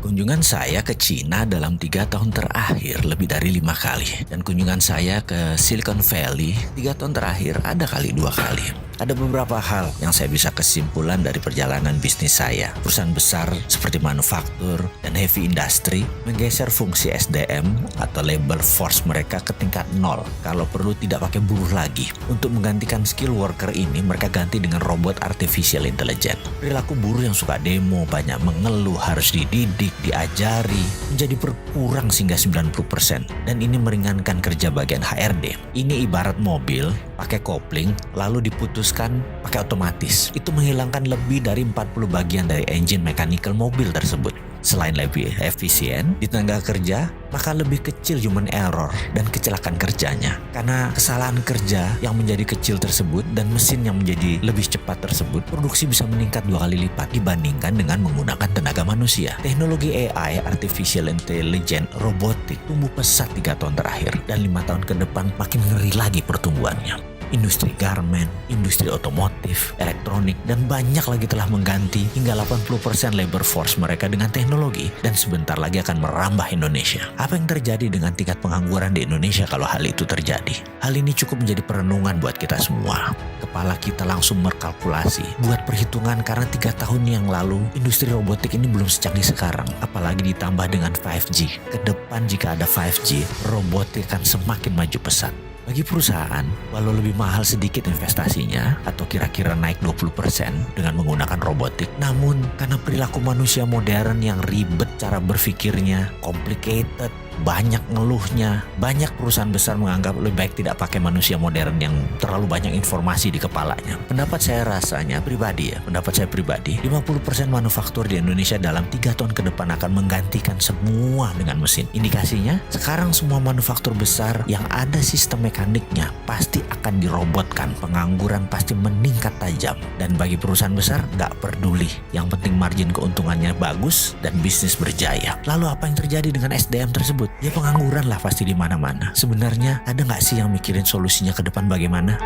Kunjungan saya ke Cina dalam 3 tahun terakhir lebih dari 5 kali. Dan kunjungan saya ke Silicon Valley 3 tahun terakhir ada kali 2 kali. Ada beberapa hal yang saya bisa kesimpulan dari perjalanan bisnis saya. Perusahaan besar seperti manufaktur dan heavy industry menggeser fungsi SDM atau labor force mereka ke tingkat 0. Kalau perlu tidak pakai buruh lagi. Untuk menggantikan skill worker ini mereka ganti dengan robot artificial intelligence. Perilaku buruh yang suka demo, banyak mengeluh, harus dididik, diajari, menjadi berkurang hingga 90%. Dan ini meringankan kerja bagian HRD. Ini ibarat mobil pakai kopling lalu diputuskan pakai otomatis. Itu menghilangkan lebih dari 40 bagian dari engine mechanical mobil tersebut. Selain lebih efisien di tenaga kerja, maka lebih kecil human error dan kecelakaan kerjanya. Karena kesalahan kerja yang menjadi kecil tersebut dan mesin yang menjadi lebih cepat tersebut, produksi bisa meningkat 2 kali lipat dibandingkan dengan menggunakan tenaga manusia. Teknologi AI, Artificial Intelligence, robotik tumbuh pesat 3 tahun terakhir dan 5 tahun ke depan makin ngeri lagi pertumbuhannya. Industri garment, industri otomotif, elektronik, dan banyak lagi telah mengganti hingga 80% labor force mereka dengan teknologi dan sebentar lagi akan merambah Indonesia. Apa yang terjadi dengan tingkat pengangguran di Indonesia kalau hal itu terjadi? Hal ini cukup menjadi perenungan buat kita semua. Kepala kita langsung berkalkulasi, buat perhitungan karena 3 tahun yang lalu industri robotik ini belum secanggih sekarang. Apalagi ditambah dengan 5G. Kedepan jika ada 5G, robotik akan semakin maju pesat. Bagi perusahaan, walau lebih mahal sedikit investasinya atau kira-kira naik 20% dengan menggunakan robotik, namun karena perilaku manusia modern yang ribet cara berpikirnya, complicated, banyak ngeluhnya, banyak perusahaan besar menganggap lebih baik tidak pakai manusia modern yang terlalu banyak informasi di kepalanya. Pendapat saya pribadi, 50% manufaktur di Indonesia dalam 3 tahun ke depan akan menggantikan semua dengan mesin. Indikasinya, sekarang semua manufaktur besar yang ada sistem mekaniknya pasti akan dirobotkan. Pengangguran pasti meningkat tajam. Dan bagi perusahaan besar, nggak peduli. Yang penting margin keuntungannya bagus dan bisnis berjaya. Lalu apa yang terjadi dengan SDM tersebut? Ya pengangguran lah pasti di mana-mana. Sebenarnya ada nggak sih yang mikirin solusinya ke depan bagaimana?